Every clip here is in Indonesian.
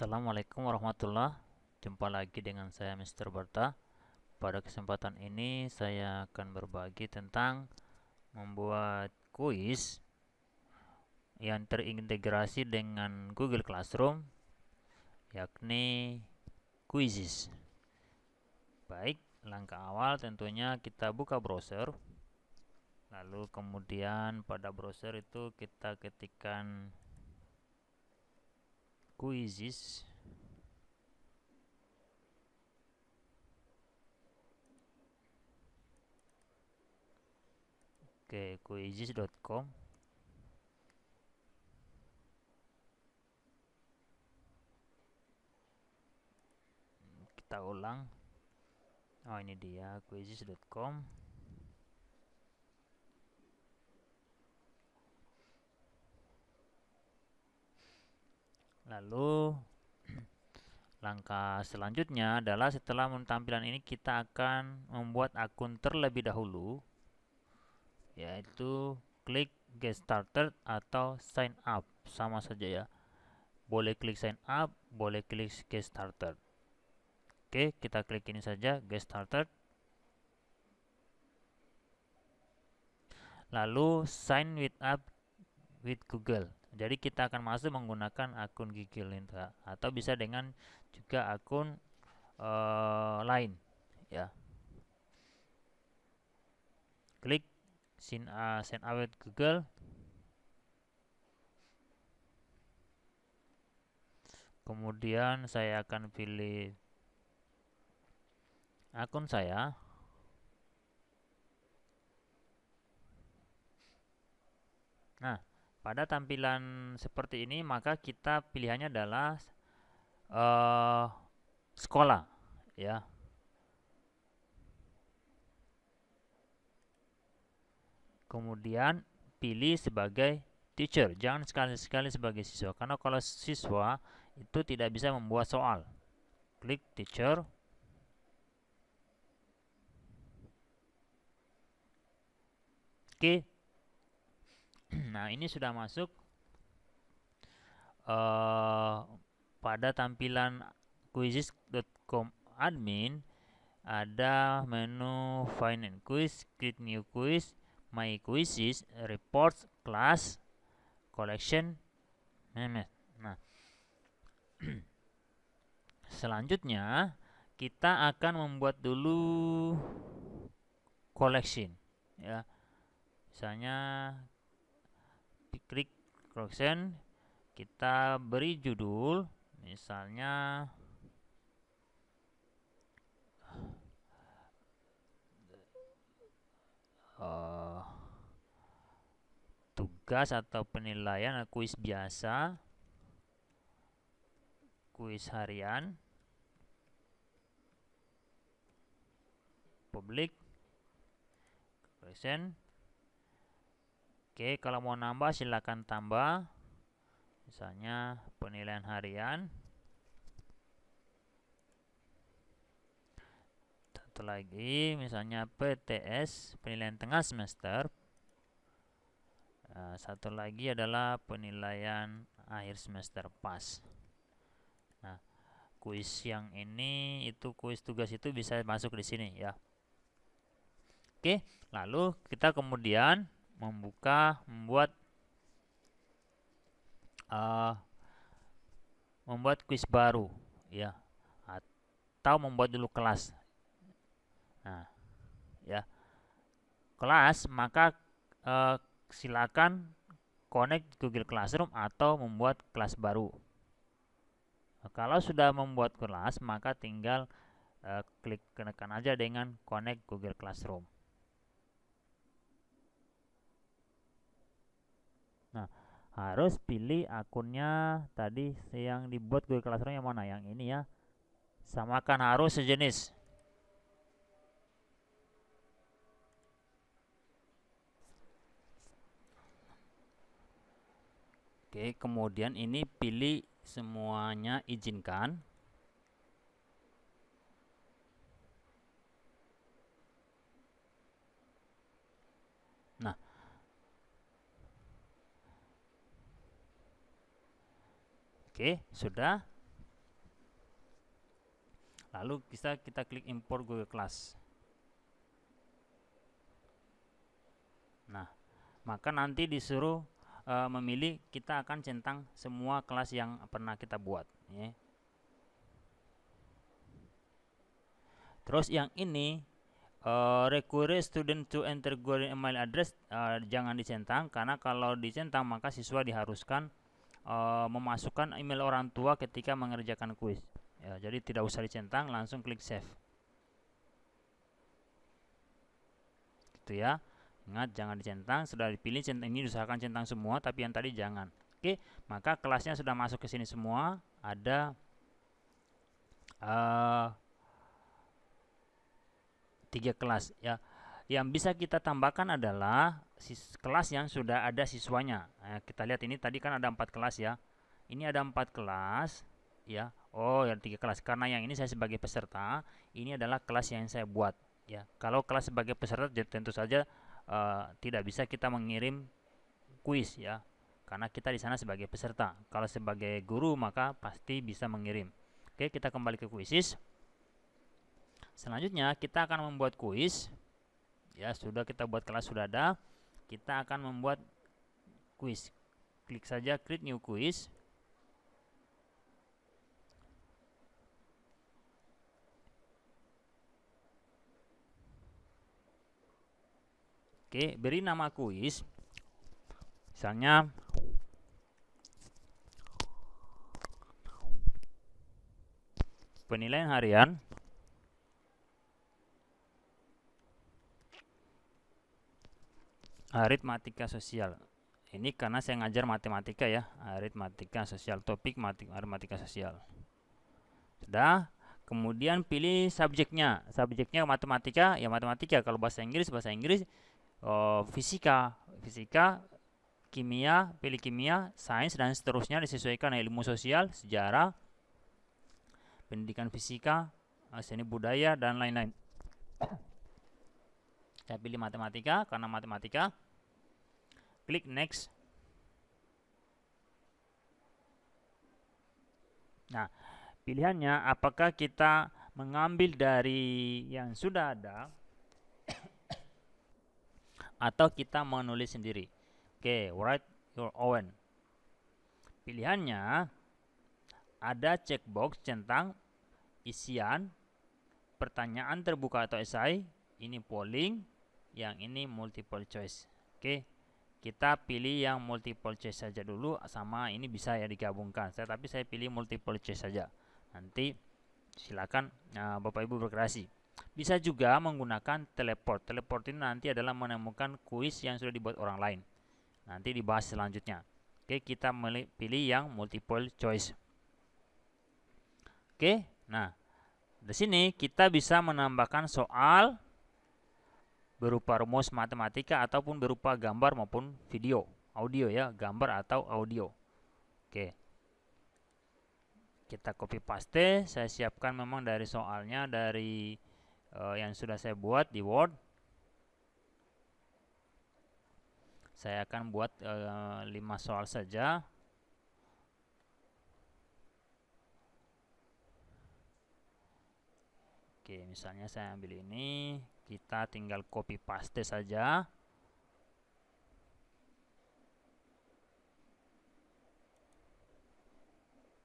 Assalamualaikum warahmatullahi. Jumpa lagi dengan saya Mr. Berta. Pada kesempatan ini saya akan berbagi tentang membuat kuis yang terintegrasi dengan Google Classroom, yakni Quizzes. Baik, langkah awal tentunya kita buka browser. Lalu kemudian pada browser itu kita ketikkan Quizzes. Oke, quizzes.com. Kita ulang. Oh, ini dia quizzes.com. Lalu langkah selanjutnya adalah setelah tampilan ini kita akan membuat akun terlebih dahulu, yaitu klik get started atau sign up, sama saja ya. Boleh klik sign up, boleh klik get started. Oke, kita klik ini saja, get started. Lalu sign up with Google. Jadi kita akan masuk menggunakan akun Google atau bisa dengan juga akun lain ya. Klik sign up with Google. Kemudian saya akan pilih akun saya. Nah, pada tampilan seperti ini maka kita pilihannya adalah sekolah ya. Kemudian pilih sebagai teacher, jangan sekali-sekali sebagai siswa, karena kalau siswa itu tidak bisa membuat soal. Klik teacher. Oke. Nah, ini sudah masuk pada tampilan quizzes.com admin. Ada menu find and quiz, klik new quiz, my quizzes, reports, class, collection, nah selanjutnya kita akan membuat dulu collection ya. Misalnya klik collection, kita beri judul misalnya tugas atau penilaian kuis biasa, kuis harian, publik, present. Oke, kalau mau nambah silakan tambah. Misalnya penilaian harian. Satu lagi misalnya PTS, penilaian tengah semester. Satu lagi adalah penilaian akhir semester pas. Nah, kuis yang ini itu kuis tugas itu bisa masuk di sini ya. Oke, lalu kita kemudian membuat kuis baru ya, atau membuat dulu kelas. Nah, ya kelas maka silakan connect Google Classroom atau membuat kelas baru. Nah, kalau sudah membuat kelas maka tinggal klik tekan aja dengan connect Google Classroom. Nah, harus pilih akunnya tadi yang dibuat Google Classroom yang mana, yang ini ya. Samakan, harus sejenis. Oke, kemudian ini pilih semuanya izinkan. Nah, oke, sudah. Lalu kita klik import Google Class. Nah, maka nanti disuruh memilih, kita akan centang semua kelas yang pernah kita buat ya. Terus yang ini require student to enter Google email address, jangan dicentang, karena kalau dicentang maka siswa diharuskan memasukkan email orang tua ketika mengerjakan kuis ya. Jadi tidak usah dicentang, langsung klik save gitu ya. Ingat, jangan dicentang. Sudah dipilih centang, ini diusahakan centang semua, tapi yang tadi jangan. Oke, maka kelasnya sudah masuk ke sini semua. Ada 3 kelas ya. Yang bisa kita tambahkan adalah kelas yang sudah ada siswanya. Kita lihat ini tadi kan ada 4 kelas ya. Ini ada 4 kelas ya. Oh, yang 3 kelas. Karena yang ini saya sebagai peserta, ini adalah kelas yang saya buat ya. Kalau kelas sebagai peserta tentu saja tidak bisa kita mengirim kuis ya, karena kita di sana sebagai peserta. Kalau sebagai guru maka pasti bisa mengirim. Oke, kita kembali ke kuisis. Selanjutnya kita akan membuat kuis ya. Sudah kita buat kelas, sudah ada, kita akan membuat kuis. Klik saja create new quiz. Oke, beri nama kuis, misalnya penilaian harian aritmatika sosial. Ini karena saya ngajar matematika ya, aritmatika sosial, topik aritmatika sosial. Sudah. Kemudian pilih subjeknya. Subjeknya matematika, ya matematika. Kalau bahasa Inggris, fisika, kimia, pilih kimia, sains, dan seterusnya disesuaikan ilmu sosial, sejarah, pendidikan fisika, seni budaya, dan lain-lain. Saya pilih matematika karena matematika. Klik next. Nah, pilihannya apakah kita mengambil dari yang sudah ada atau kita menulis sendiri. Oke, write your own. Pilihannya ada checkbox tentang isian, pertanyaan terbuka atau esai, ini polling, yang ini multiple choice. Oke, kita pilih yang multiple choice saja dulu, sama ini bisa ya digabungkan. Tapi saya pilih multiple choice saja. Nanti silakan Bapak Ibu berkreasi. Bisa juga menggunakan teleport. Teleport ini nanti adalah menemukan kuis yang sudah dibuat orang lain. Nanti dibahas selanjutnya. Oke, kita pilih yang multiple choice. Oke, nah di sini kita bisa menambahkan soal berupa rumus matematika ataupun berupa gambar maupun video, audio ya, gambar atau audio. Oke, kita copy paste. Saya siapkan memang dari soalnya dari yang sudah saya buat di Word. Saya akan buat 5 soal saja. Oke, misalnya saya ambil ini, kita tinggal copy paste saja.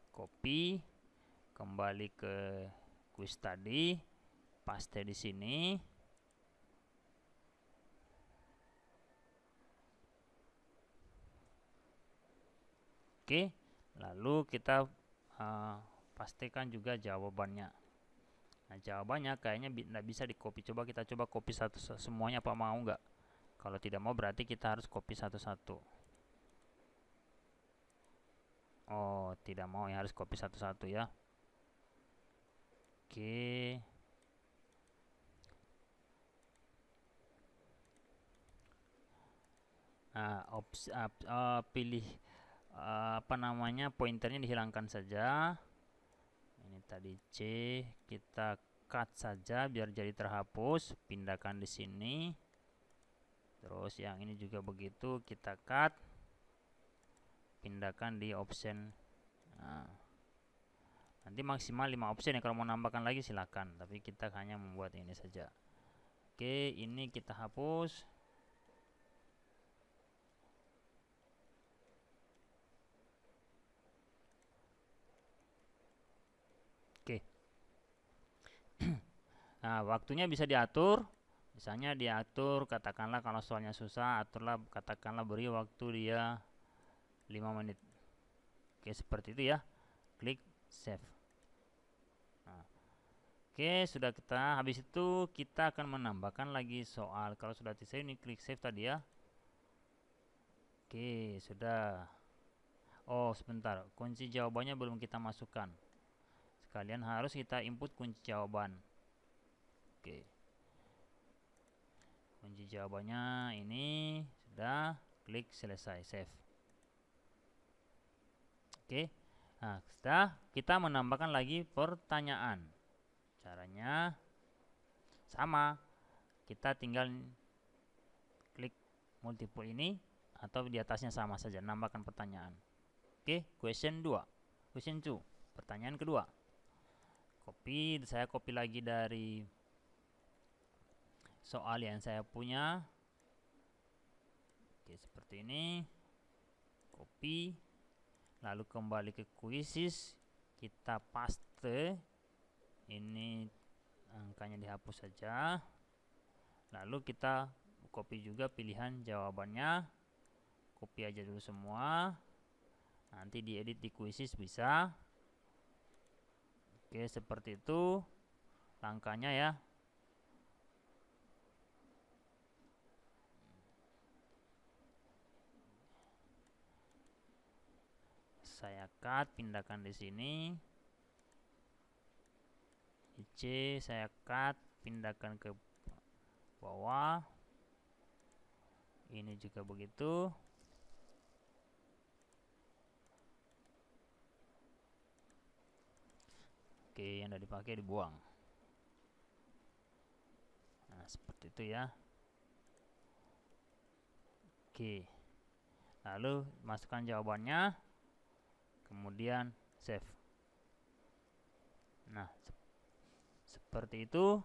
Copy, kembali ke kuis tadi, paste di sini. Oke, lalu kita pastikan juga jawabannya. Nah, jawabannya kayaknya tidak bisa di copy. Coba kita coba copy semuanya, apa mau nggak? Kalau tidak mau berarti kita harus copy satu-satu. Oh, tidak mau ya, harus copy satu-satu ya. Oke. Nah, pilih apa namanya, pointernya dihilangkan saja. Ini tadi C, kita cut saja biar jadi terhapus, pindahkan di sini. Terus yang ini juga begitu, kita cut, pindahkan di option. Nah, Nanti maksimal 5 option ya, kalau mau nambahkan lagi silakan, tapi kita hanya membuat ini saja. Oke, ini kita hapus. Oke. Nah, waktunya bisa diatur. Misalnya diatur, katakanlah kalau soalnya susah, aturlah, katakanlah beri waktu dia 5 menit. Oke, seperti itu ya. Klik save. Nah, oke, sudah kita. Habis itu kita akan menambahkan lagi soal. Kalau sudah di save, ini klik save tadi ya. Oke, sudah. Oh, sebentar. Kunci jawabannya belum kita masukkan. Sekalian harus kita input kunci jawaban. Oke. Kunci jawabannya ini sudah, klik selesai, save. Oke. Nah, sudah, kita menambahkan lagi pertanyaan. Caranya sama. Kita tinggal klik multiple ini atau di atasnya sama saja, nambahkan pertanyaan. Oke, question 2. Question 2. Pertanyaan kedua. Saya copy lagi dari soal yang saya punya. Oke, seperti ini. Copy, lalu kembali ke quizzes, kita paste. Ini angkanya dihapus saja. Lalu kita copy juga pilihan jawabannya. Copy aja dulu semua. Nanti diedit di quizzes bisa. Oke, seperti itu langkahnya ya. Saya cut, pindahkan di sini. IC saya cut, pindahkan ke bawah. Ini juga begitu. Oke, yang udah dipakai dibuang. Nah, seperti itu ya. Oke. Lalu masukkan jawabannya. Kemudian save. Nah, seperti itu.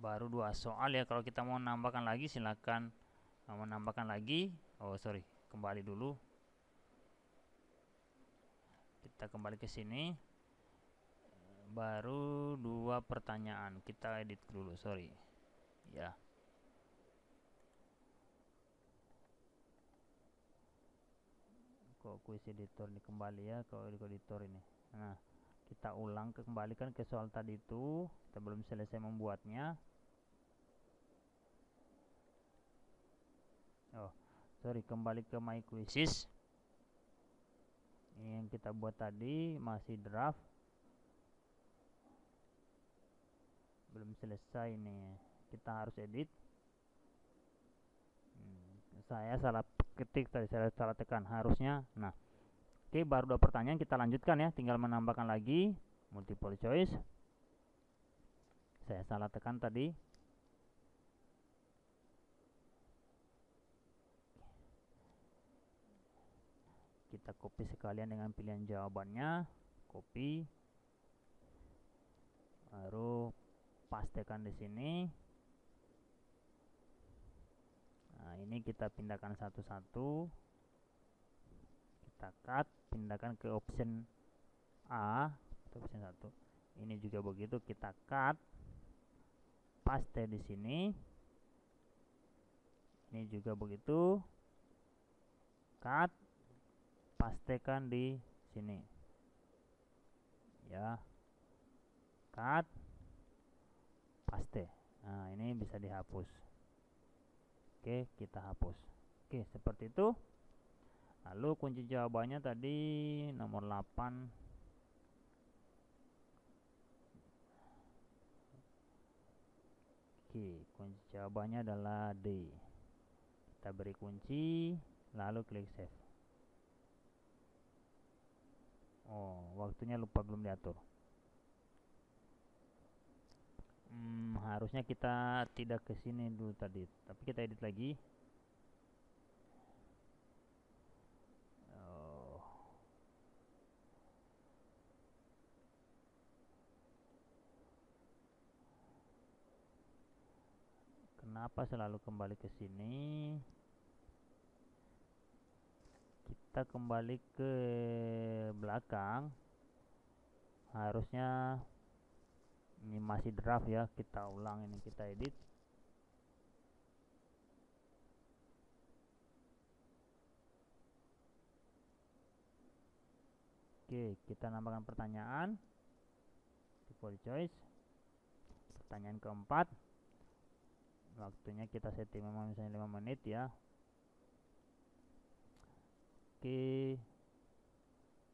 Baru 2 soal ya. Kalau kita mau nambahkan lagi silakan menambahkan lagi. Oh sorry, kembali dulu. Kita kembali ke sini. Baru 2 pertanyaan. Kita edit dulu, sorry ya. Kok quiz editor ini kembali ya, kalau editor ini. Nah, kita ulang, kembalikan ke soal tadi itu. Kita belum selesai membuatnya. Oh sorry, kembali ke my quizzes. Ini yang kita buat tadi masih draft, belum selesai nih, kita harus edit. Saya salah ketik tadi, saya salah tekan harusnya. Nah, oke, baru 2 pertanyaan, kita lanjutkan ya. Tinggal menambahkan lagi multiple choice. Saya salah tekan tadi. Kita copy sekalian dengan pilihan jawabannya, copy, baru pastekan di sini. Nah, ini kita pindahkan satu-satu. Kita cut, pindahkan ke option A, option 1. Ini juga begitu, kita cut, paste di sini. Ini juga begitu, cut, pastekan di sini. Ya. Cut, paste. Nah, ini bisa dihapus. Oke, kita hapus. Oke, seperti itu. Lalu kunci jawabannya tadi nomor 8. Oke, kunci jawabannya adalah D. Kita beri kunci, lalu klik save. Oh, waktunya lupa, belum diatur. Harusnya kita tidak ke sini dulu tadi, tapi kita edit lagi. Kenapa selalu kembali ke sini? Kita kembali ke belakang. Harusnya ini masih draft ya, kita ulang ini, kita edit. Oke, kita nambahkan pertanyaan. Default choice. Pertanyaan keempat. Waktunya kita setting memang misalnya 5 menit ya. Oke.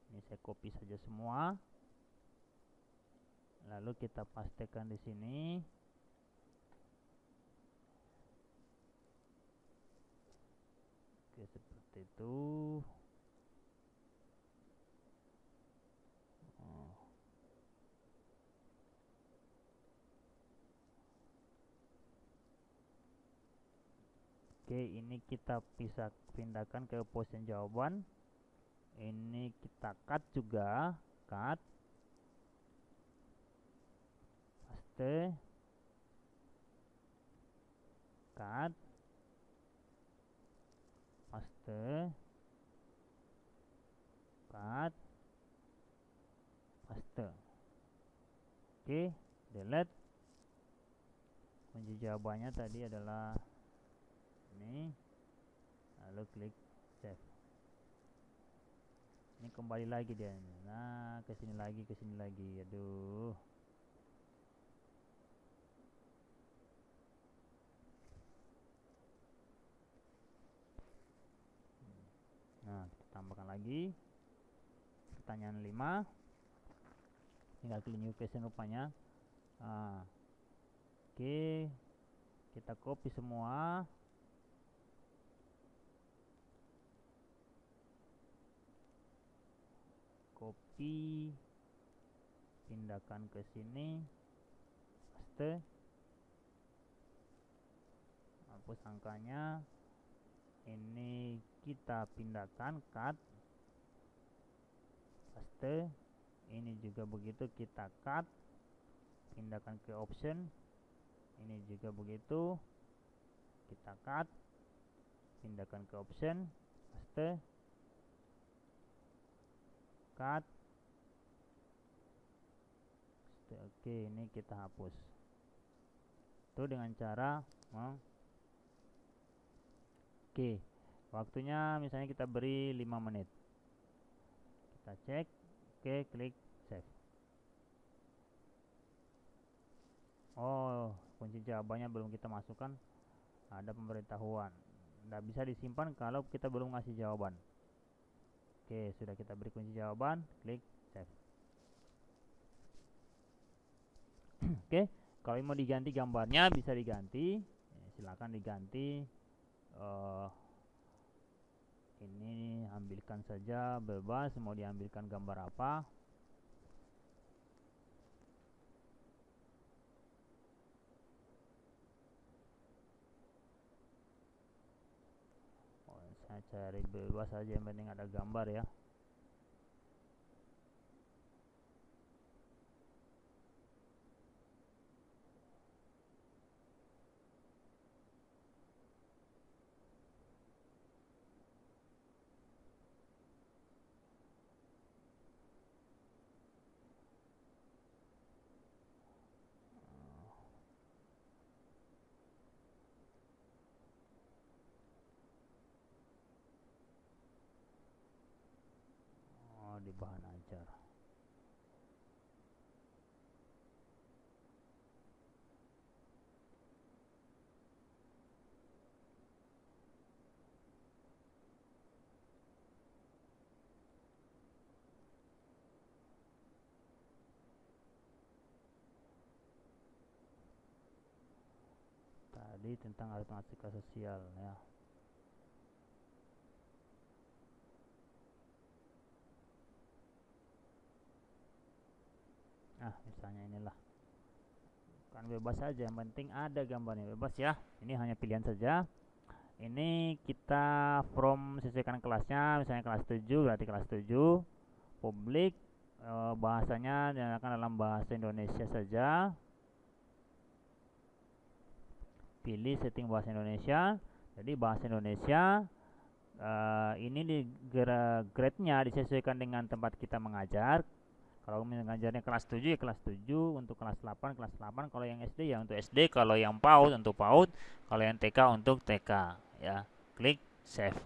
Ini saya copy saja semua. Lalu kita pastekan di sini. Oke, seperti itu. Oke, ini kita bisa pindahkan ke position jawaban. Ini kita cut juga, cut, paste, cut, paste, cut, paste. Oke, delete. Kunci jawabannya tadi adalah ini, lalu klik save. Ini kembali lagi dia. Nah, kesini lagi, kesini lagi. Aduh. Nah, kita tambahkan lagi. Pertanyaan 5. Tinggal klik new question rupanya. Nah, oke, kita copy semua. Copy, pindahkan ke sini, paste, hapus angkanya. Ini kita pindahkan, cut, paste. Ini juga begitu, kita cut, pindahkan ke option. Ini juga begitu, kita cut, pindahkan ke option, paste, cut. Oke, ini kita hapus. Itu dengan cara oke, waktunya misalnya kita beri 5 menit. Kita cek. Oke, klik save. Oh, kunci jawabannya belum kita masukkan. Ada pemberitahuan. Tidak bisa disimpan kalau kita belum ngasih jawaban. Oke, sudah kita beri kunci jawaban, klik save. Oke, kalau mau diganti gambarnya bisa diganti. Silakan diganti. Ini ambilkan saja, bebas mau diambilkan gambar apa. Saya cari bebas saja, yang penting ada gambar ya. Di bahan ajar. Tadi tentang aritmatika sosial ya. Nah, misalnya inilah. Kan bebas saja, yang penting ada gambarnya, bebas ya. Ini hanya pilihan saja. Ini kita from sesuaikan kelasnya, misalnya kelas 7 berarti kelas 7. Publik, bahasanya dinyalakan dalam bahasa Indonesia saja. pilih setting bahasa Indonesia. Jadi bahasa Indonesia ini di grade-nya disesuaikan dengan tempat kita mengajar. Kalau mengajarnya kelas 7 ya kelas 7, untuk kelas 8 kelas 8, kalau yang SD ya untuk SD, kalau yang PAUD untuk PAUD, kalau yang TK untuk TK ya. Klik save.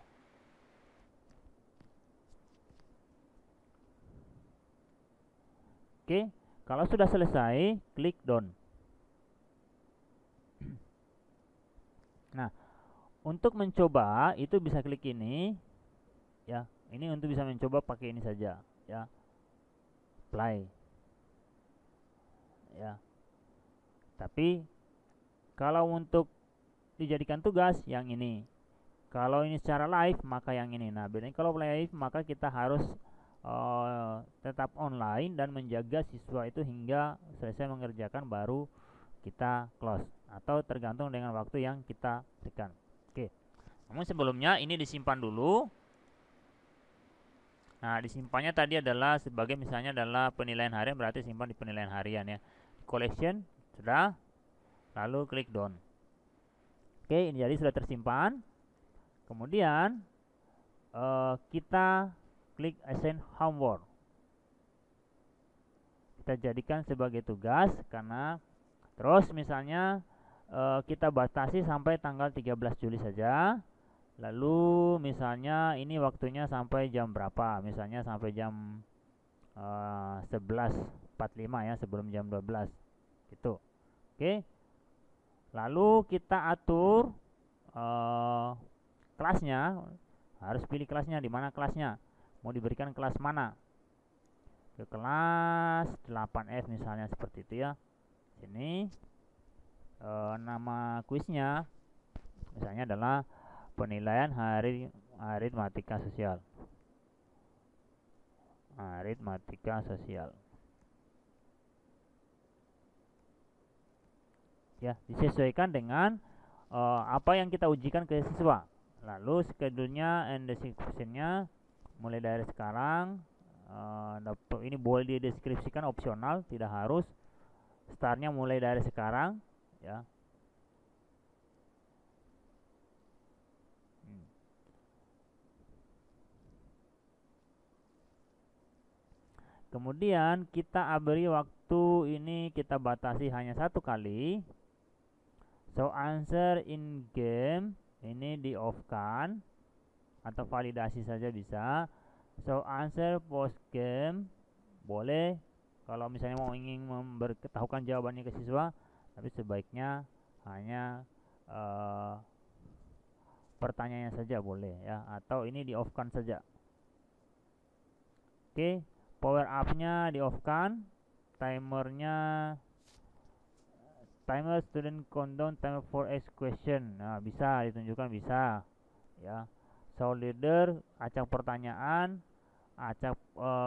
Oke, kalau sudah selesai, klik done. Nah, untuk mencoba itu bisa klik ini ya. Ini untuk bisa mencoba pakai ini saja ya. Apply ya. Tapi kalau untuk dijadikan tugas yang ini. Kalau ini secara live maka yang ini. Nah, bedanya kalau live maka kita harus tetap online dan menjaga siswa itu hingga selesai mengerjakan baru kita close, atau tergantung dengan waktu yang kita berikan. Oke. Namun sebelumnya ini disimpan dulu. Nah, disimpannya tadi adalah sebagai misalnya adalah penilaian harian, berarti simpan di penilaian harian ya. Collection sudah, lalu klik done. Oke, ini jadi sudah tersimpan. Kemudian kita klik assign homework. Kita jadikan sebagai tugas karena terus misalnya kita batasi sampai tanggal 13 Juli saja. Lalu misalnya ini waktunya sampai jam berapa? Misalnya sampai jam 11.45 ya, sebelum jam 12 gitu. Oke. Lalu kita atur kelasnya, harus pilih kelasnya, di mana kelasnya, mau diberikan kelas mana. Ke kelas 8F misalnya, seperti itu ya. Sini nama kuisnya misalnya adalah penilaian aritmatika sosial. Aritmatika sosial. Ya, disesuaikan dengan apa yang kita ujikan ke siswa. Lalu schedule-nya and description-nya mulai dari sekarang. Ini boleh dideskripsikan, opsional, tidak harus. Start-nya mulai dari sekarang ya. Kemudian kita beri waktu, ini kita batasi hanya 1 kali. So answer in game ini di off kan, atau validasi saja bisa. So answer post game boleh kalau misalnya mau ingin memberitahukan jawabannya ke siswa, tapi sebaiknya hanya pertanyaannya saja boleh ya, atau ini di off kan saja. Oke, power up nya di off kan, timer student countdown, timer for ask question. Nah, bisa ditunjukkan, bisa ya. So leader, acak pertanyaan, acak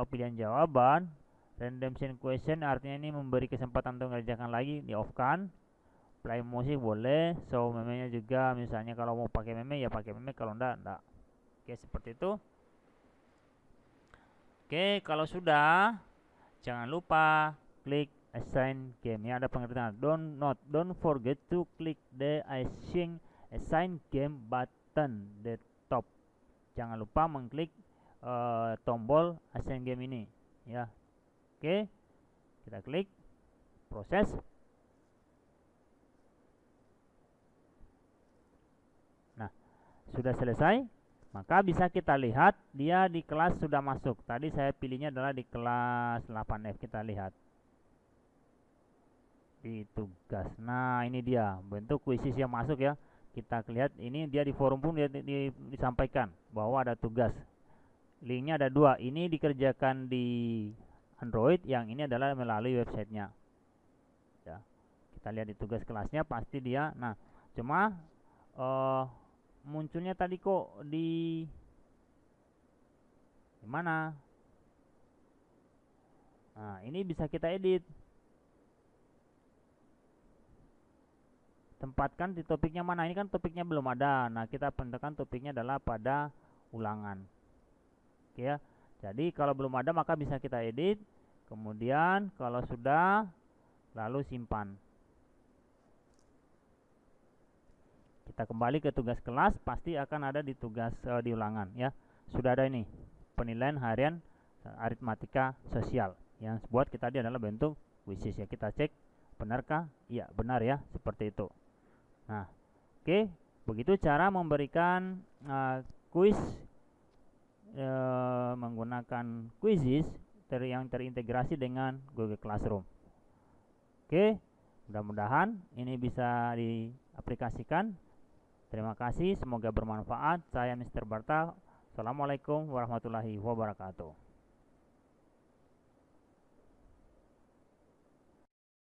pilihan jawaban. Random question artinya ini memberi kesempatan untuk mengerjakan lagi, di off kan. Play musik boleh. So memenya juga, misalnya kalau mau pakai meme ya pakai meme, kalau enggak. Oke, seperti itu. Oke, kalau sudah, jangan lupa klik assign game ya, ada pengertian. Don't forget to click the assign game button the top. Jangan lupa mengklik tombol assign game ini ya. Oke, kita klik proses. Nah, sudah selesai, maka bisa kita lihat dia di kelas sudah masuk. Tadi saya pilihnya adalah di kelas 8F. Kita lihat di tugas. Nah, ini dia bentuk kuisis yang masuk ya. Kita lihat ini dia di forum pun disampaikan bahwa ada tugas. Linknya ada 2. Ini dikerjakan di Android, yang ini adalah melalui websitenya ya. Kita lihat di tugas kelasnya, pasti dia. Nah, cuma munculnya tadi kok di mana? Nah, ini bisa kita edit. Tempatkan di topiknya mana. Ini kan topiknya belum ada. Nah, kita pendekkan topiknya adalah pada ulangan. Oke ya. Jadi kalau belum ada maka bisa kita edit. Kemudian kalau sudah, lalu simpan. Kita kembali ke tugas kelas, pasti akan ada di tugas di ulangan ya. Sudah ada ini, penilaian harian aritmatika sosial. Yang buat kita tadi adalah bentuk quizzes ya. Kita cek benarkah? Iya, benar ya, seperti itu. Nah, oke, begitu cara memberikan quiz menggunakan quizzes yang terintegrasi dengan Google Classroom. Oke, mudah-mudahan ini bisa diaplikasikan. Terima kasih, semoga bermanfaat. Saya Mr. Barta. Assalamualaikum warahmatullahi wabarakatuh.